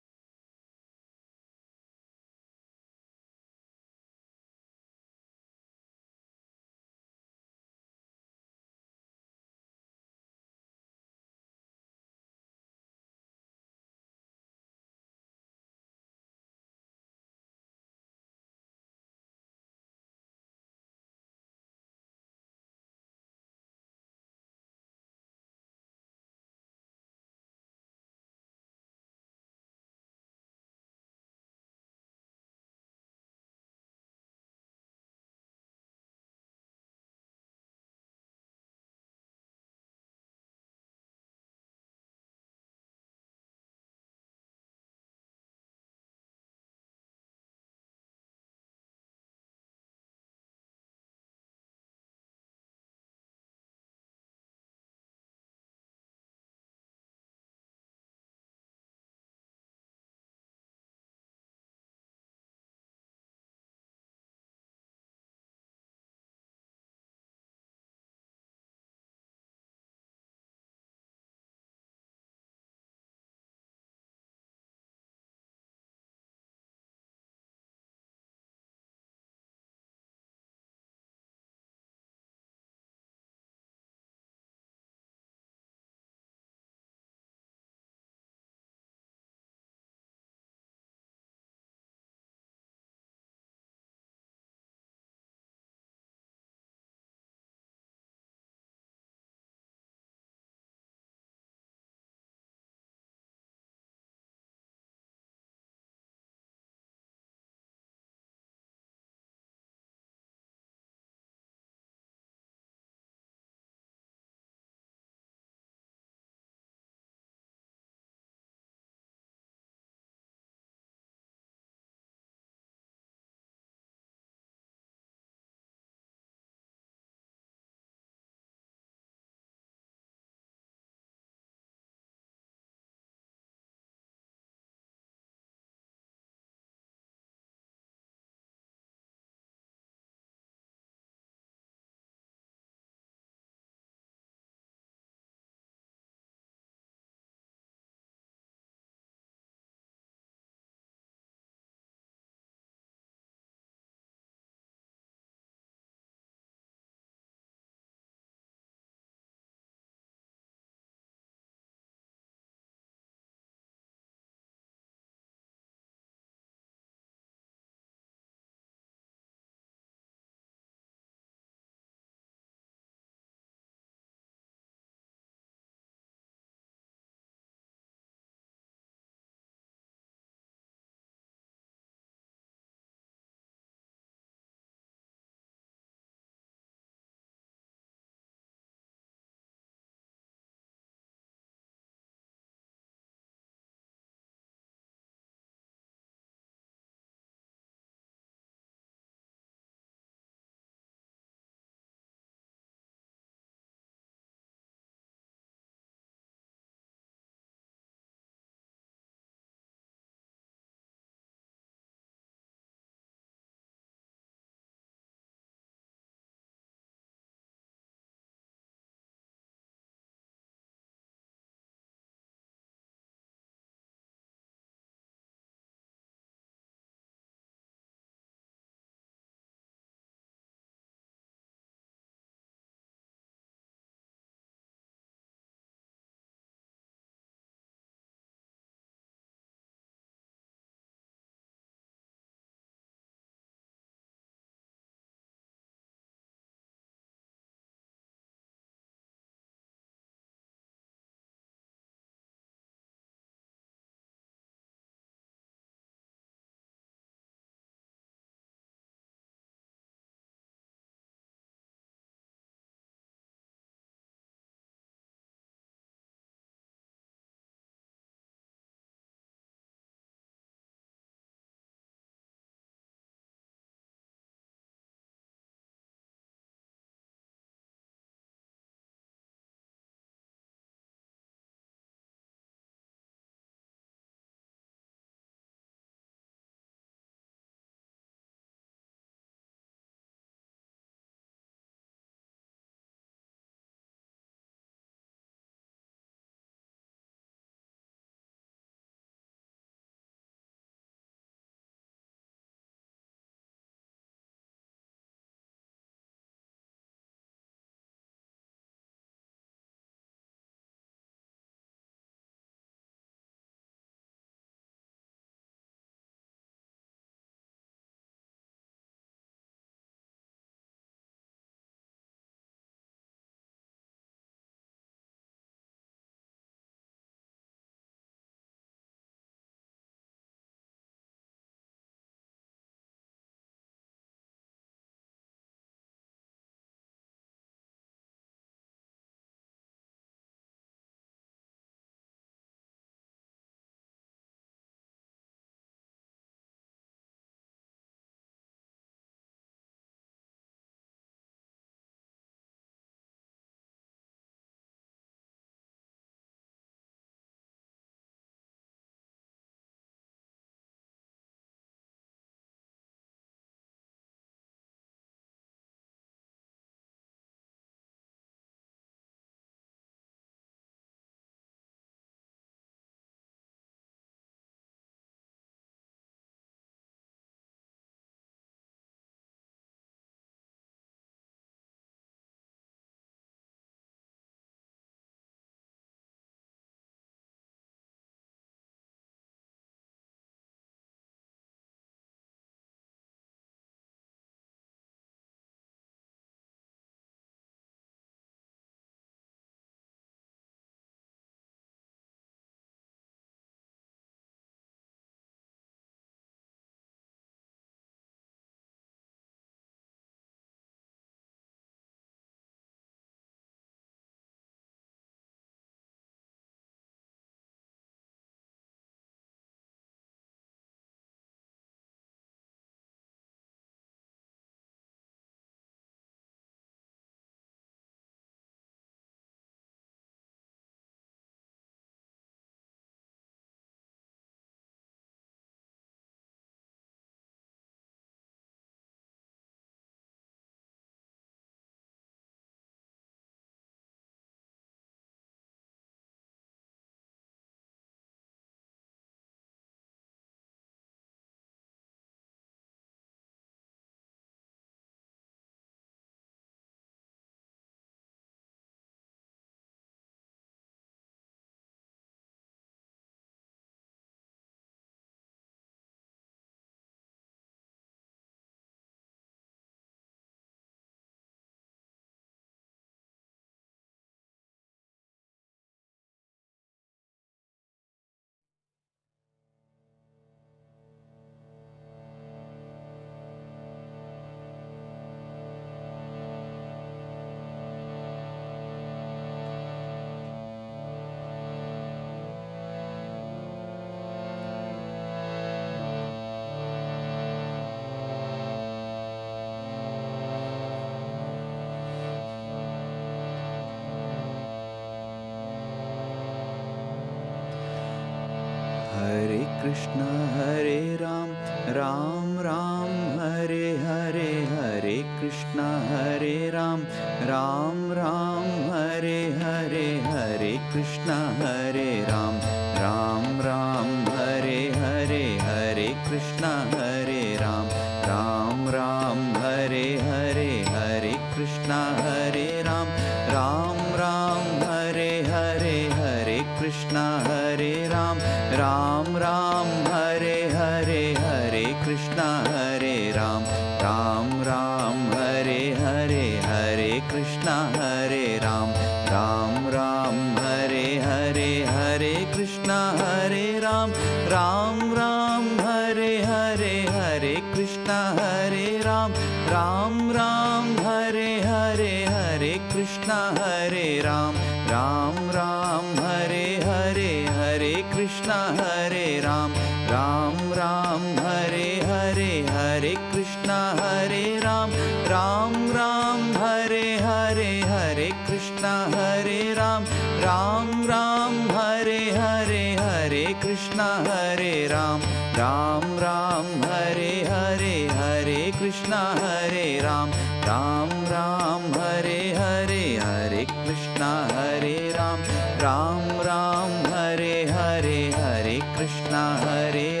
Hare Krishna, Hare Ram, Ram Ram, Hare Hare, Hare Krishna, Hare Ram, Ram Ram, Hare Hare, Hare Krishna, Hare Ram, Ram Ram, Hare Hare, Hare Krishna, Hare Ram, Ram Ram, Hare Hare, Hare Krishna, Hare Ram, Ram Ram, Hare Hare, Hare Krishna, Hare Ram, Ram Ram, Hare Hare, Hare Krishna, Hare Ram, Ram Ram, Hare Hare, Hare Krishna, Hare Ram, Ram Ram, Hare Hare, Hare Krishna, Hare Ram, Ram Ram, Hare Hare, Hare Krishna, Hare Ram, Ram Ram, Hare Hare, Hare Krishna, Hare Ram, Ram Ram, Hare Hare, Hare Krishna, Hare Ram, Ram Ram, Hare Hare, Hare Krishna, Hare Ram, Ram Ram, Hare Hare, Hare Krishna, Hare Ram, Ram Ram, Hare Hare, Hare Krishna, Hare Ram, Ram Ram, Hare Hare, Hare Krishna, Hare Ram, Ram Ram, Hare Hare, Hare Krishna, Hare Ram, Ram Ram, Hare Hare, Hare Krishna, Hare Ram, Ram Ram, Hare Hare, Hare Krishna, Hare Ram,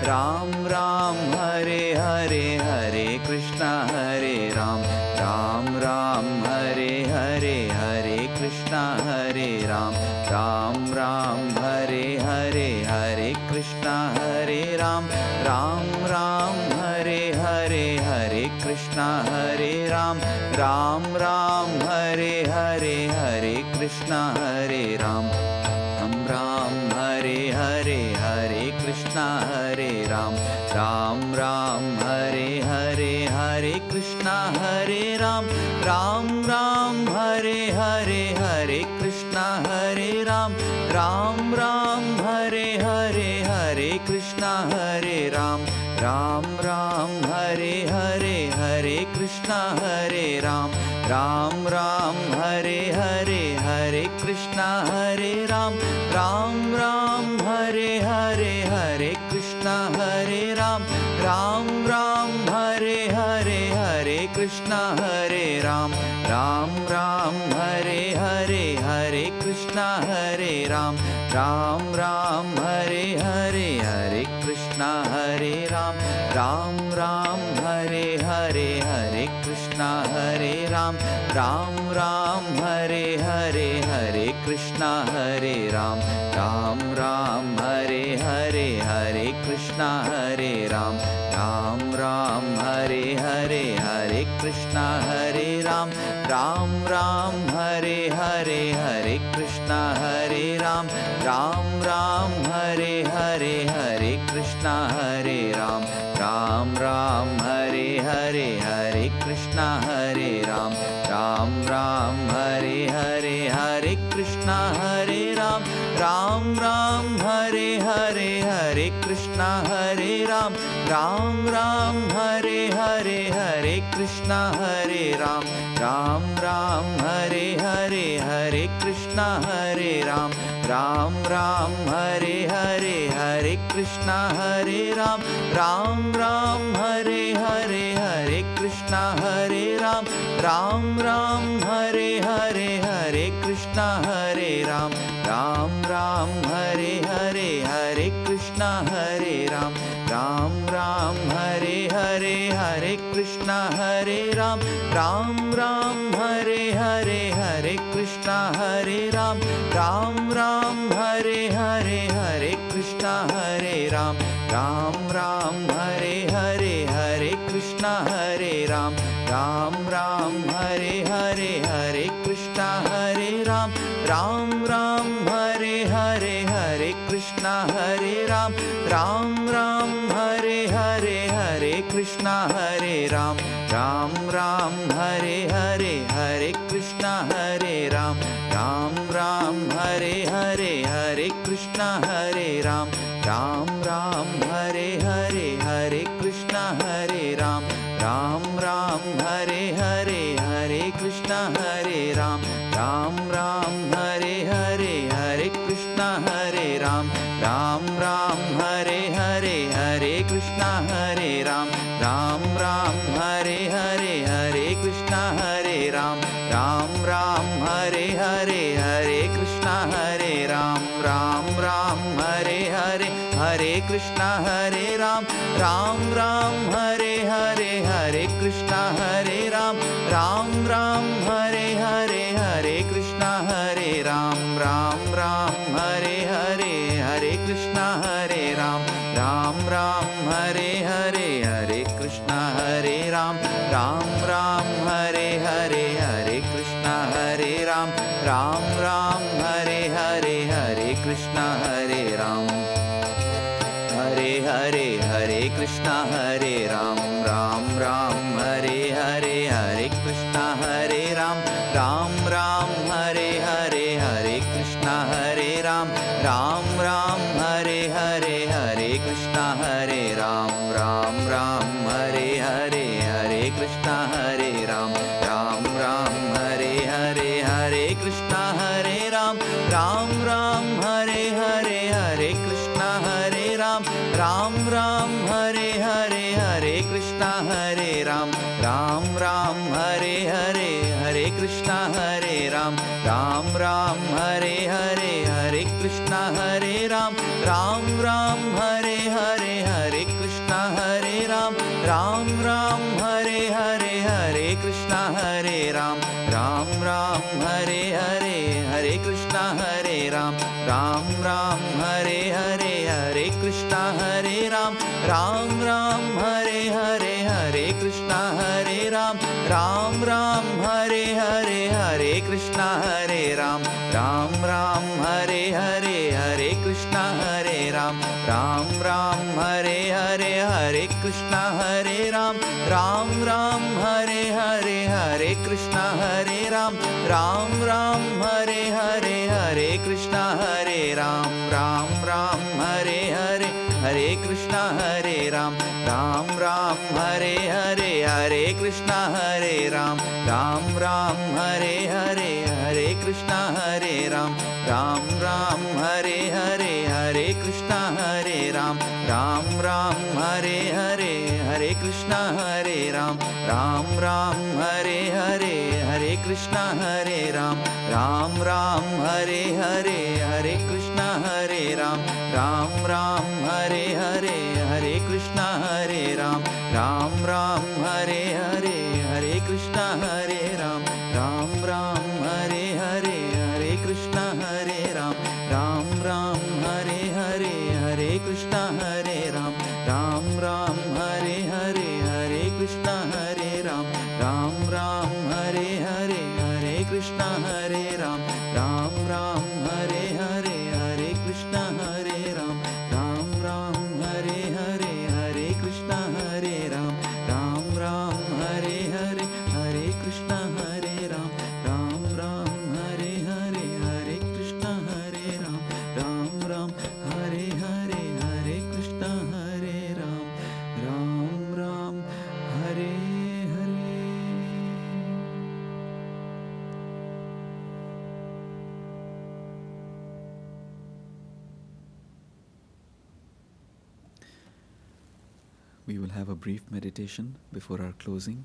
Ram Ram, Hare Hare, Hare Krishna, Hare Ram, Ram Ram, Hare Hare, Hare Krishna, Hare Ram, Ram Ram, Hare Hare, Hare Krishna, Hare Ram, Ram Ram, Hare Hare, Hare Krishna, Hare Ram, Ram Ram, Hare Hare, Hare Krishna, Hare Ram, Ram Ram, Hare Hare, Hare Krishna, Hare Ram, Ram Ram, Hare Hare, Hare Krishna, Hare Ram, Ram Ram, Hare Hare, Hare Krishna, Hare Ram, Ram Ram, Hare Hare, Hare Krishna, Hare Ram, Ram Ram, Hare Hare, Hare Krishna, Hare Ram, Ram Ram, Hare Hare, Hare Krishna, Hare Ram, Ram Ram, Hare Hare, Hare Krishna, Hare Ram, Ram Ram, Hare Hare, Hare Krishna, Hare Ram, Ram Ram, Hare Hare, Hare Krishna, Hare Ram, Ram Ram, Hare Hare, Hare Krishna, Hare Ram, Ram Ram, Hare Hare, Hare Krishna, Hare Ram, Ram Ram, Hare Hare, Hare Krishna, Hare Ram, Ram Ram, Hare Hare, Hare Krishna, Hare Ram, Ram Ram, Hare Hare, Hare Krishna, Hare Ram, Ram Ram, Hare Hare, Hare Krishna, Hare Ram, Ram Ram, Hare Hare, Hare Krishna, Hare Ram, Ram Ram, Hare Hare, Hare Krishna, Hare Ram, Ram Ram, Hare Hare, Hare Krishna, Hare Ram, Ram Ram, Hare Hare, Hare Krishna, Hare Ram, Ram Ram, Hare Hare, Hare Krishna, Hare Ram, Ram Ram, Hare Hare, Hare Krishna, Hare Ram, Ram Ram, Hare Hare, Hare Krishna, Hare Ram, Ram Ram, Hare Hare, Hare Krishna, Hare Ram, Ram Ram, Hare Hare, Hare Krishna, Hare Ram, Ram Ram, Hare Hare, Hare Krishna, Hare Ram, Ram Ram, Hare Hare, Hare Krishna, Hare Ram, Ram Ram, Hare Hare, Hare Krishna, Hare Ram, Ram Ram, Hare Hare, Hare Krishna, Hare Ram, Ram Ram, Hare Hare, Hare Krishna, Hare Ram, Ram Ram, Hare Hare, Hare Krishna, Hare Ram, Ram Ram, Hare Hare, Hare Krishna, Hare Ram, Ram Ram, Hare Hare, Hare Krishna, Hare Ram, Ram Ram, Hare Hare, Hare Krishna, Hare Ram, Ram Ram, Hare Hare, Hare Krishna, Hare Ram, Ram Ram, Hare Hare, Hare Krishna, Hare Ram, Ram Ram, Hare Hare, Hare Krishna, Hare Ram, Ram Ram Hare Hare, Hare Krishna Hare Ram, Ram Ram Hare Hare, Hare Krishna Hare Ram, Ram Ram Hare Hare, Hare Krishna Hare Ram, Ram Ram Hare Hare, Hare Krishna Hare Ram, Ram Ram Hare Hare, Hare Krishna Hare Ram, Ram Ram Hare Hare, Hare Krishna Hare Ram, Ram Ram Hare Hare, Hare Krishna Hare Ram, Ram Ram Hare Hare, Hare Krishna Hare Ram, Ram Ram Hare Hare, Hare Krishna Hare Ram, Ram Ram Hare Hare, Hare Krishna Hare Ram. Hare Hare, Hare Krishna Hare Ram, Ram Ram Hare Hare, Hare Krishna Hare Ram, Ram Ram Hare Hare, Hare Krishna Hare Ram, Ram Ram Hare Hare, Hare Krishna Hare Ram, Ram Ram Hare Hare, Hare Krishna Hare Ram, Ram Ram Hare Hare, Hare Krishna Hare Ram, Ram Ram Hare Hare, Hare Krishna Hare Ram, Ram Ram Hare Hare, Hare Krishna Hare Ram, Ram Ram Hare Hare, Hare Krishna Hare Ram, Ram Ram Hare Hare, Hare Krishna Hare Ram, Ram Ram Hare Hare, Hare Krishna Hare Ram, Ram Ram Hare Hare, Hare Krishna Hare Ram, Ram Ram Hare Hare, Hare Krishna Hare Ram, Ram Ram Hare Hare, Hare Krishna Hare Ram, Ram Ram Hare Hare, Hare Krishna Hare Ram, Ram Ram Hare Hare, Hare Krishna Hare Ram, Ram Ram Hare Hare, Hare Krishna Hare Ram, Ram Ram Hare Hare, Hare Krishna Hare Ram, Ram Ram Hare Hare, Hare Krishna Hare Ram, Ram Ram Hare Hare, Hare Krishna Hare Ram, Ram Ram Hare Hare, Hare Krishna Hare Ram, Ram Ram Hare Hare, Hare Krishna Hare Ram, Ram Ram Hare Hare, Hare Krishna Hare Ram, Ram Ram Hare Hare, Hare Krishna Hare Ram, Ram Ram Hare Hare, Hare Krishna Hare Ram, Ram Ram Hare Hare, Hare Krishna Hare Ram, Ram Ram Hare Hare, Hare Krishna Hare Ram, Ram Ram Hare Hare, Hare Krishna Hare Ram, Ram Ram Hare Hare, Hare Krishna Hare Ram, Ram Ram Hare Hare, Hare Krishna Hare Ram, Ram Ram Hare Hare, Hare Krishna Hare Ram, Ram Ram Hare Hare, Hare Krishna Hare Ram, Ram Ram Hare Hare, Hare Krishna Hare Ram, Ram Ram Hare Hare, Hare Krishna Hare Ram, Ram Ram Hare Hare, Hare Krishna Hare Ram, Ram Ram Hare Hare, Hare Krishna Hare Ram, Ram Ram Hare Hare, Hare Krishna Hare Ram, Ram Ram Hare Hare, Hare Krishna Hare Ram, Ram Ram Hare Hare. We will have a brief meditation before our closing.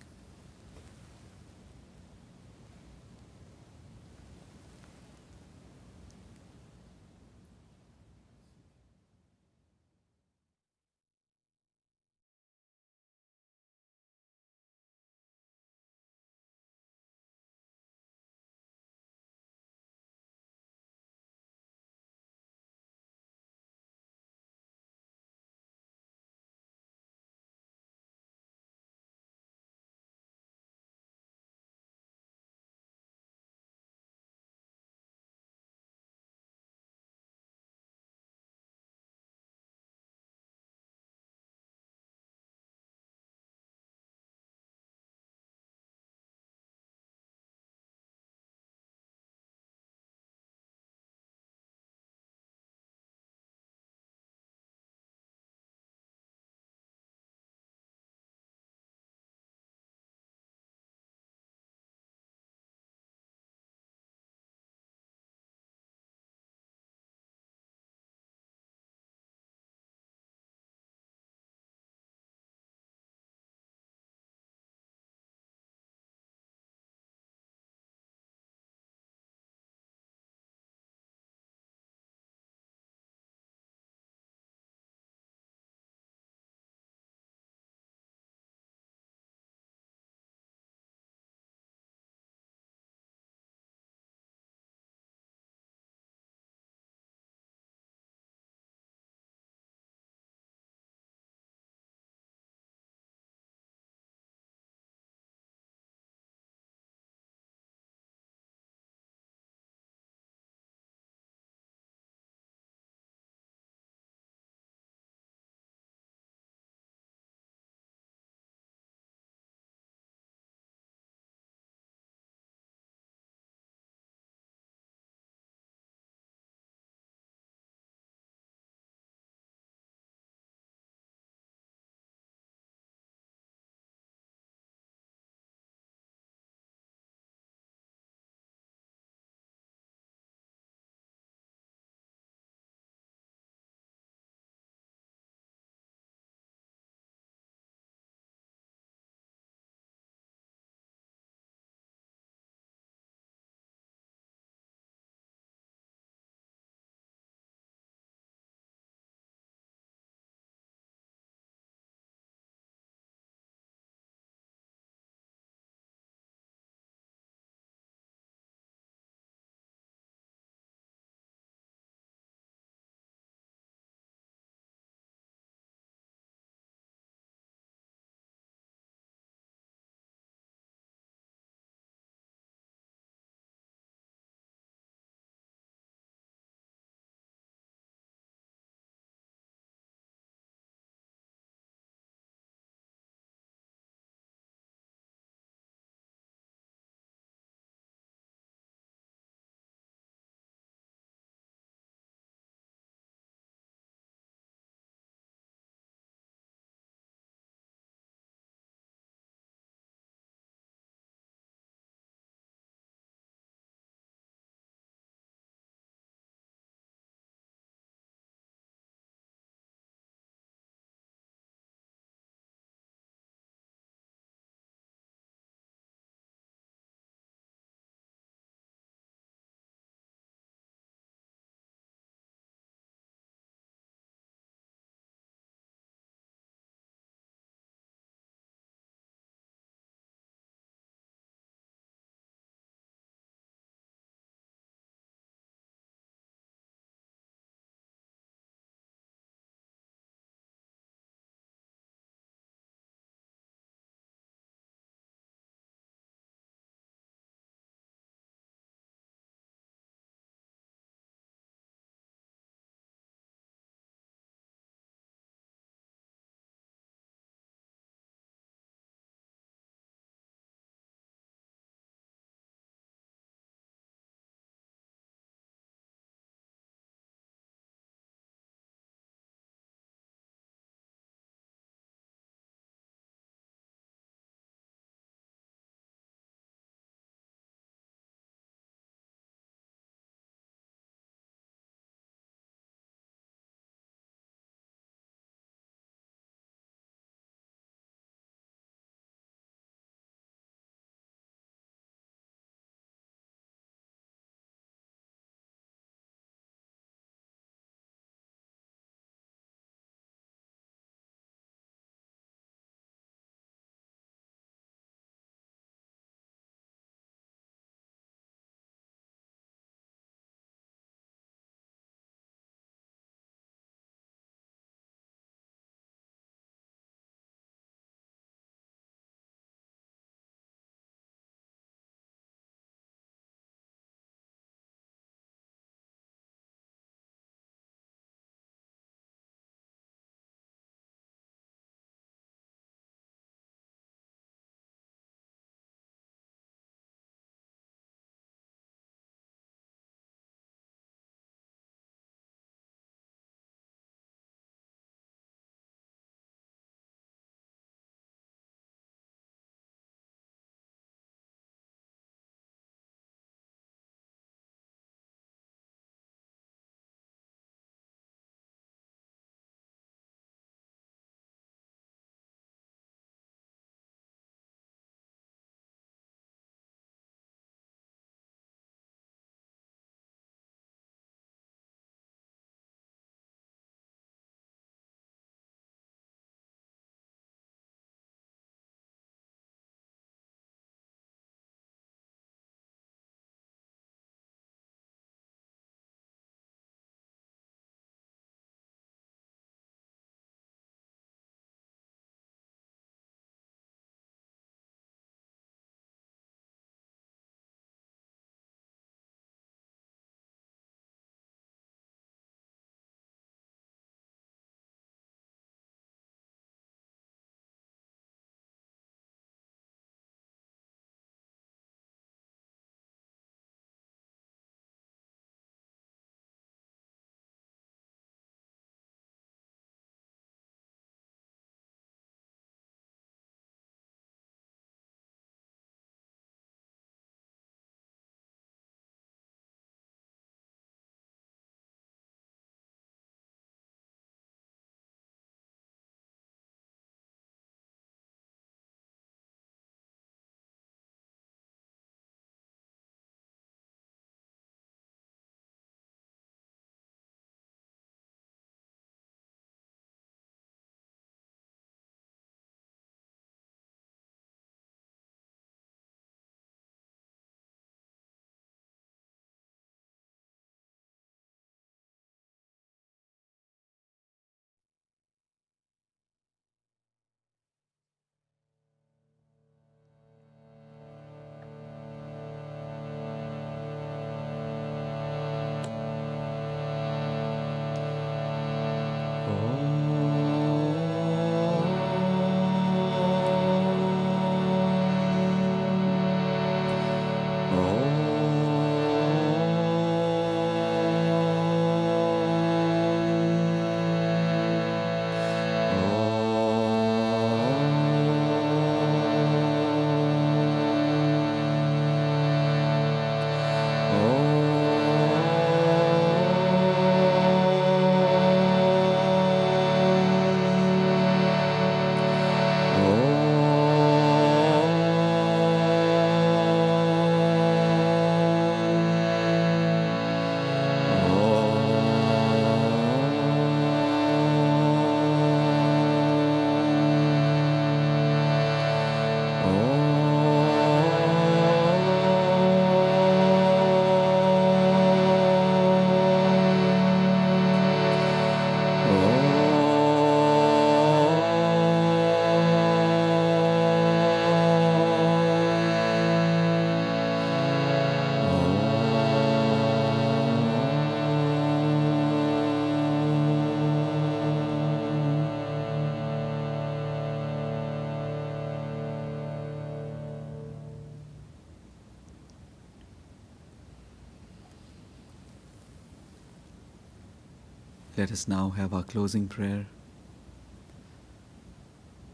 Let us now have our closing prayer.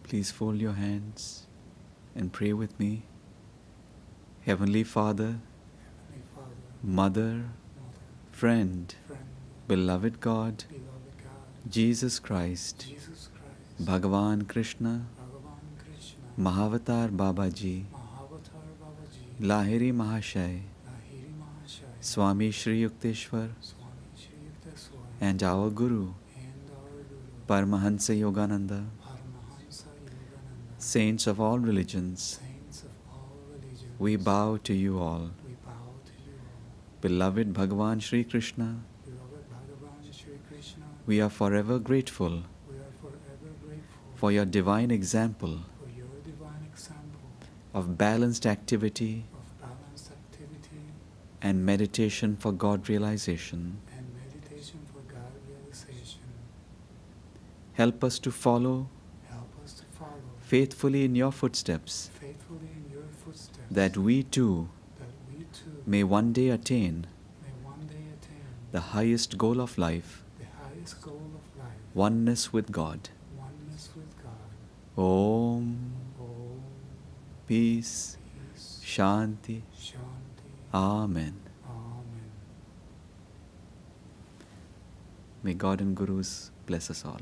Please fold your hands and pray with me. Heavenly Father, Mother, Friend, beloved God, Jesus Christ, Bhagavan Krishna, Mahavatar Babaji, Lahiri Mahashay, Swami Shri Yukteswar, and our Guru, Paramahansa Yogananda, saints of all religions, we bow to you all. Beloved Bhagavan Shri Krishna, we are forever grateful for your divine example of balanced activity and meditation for God realization. Help us to follow faithfully in your footsteps, that we too may one day attain the highest goal of life, oneness with God. Om, peace, Shanti, Amen. May God and Gurus bless us all.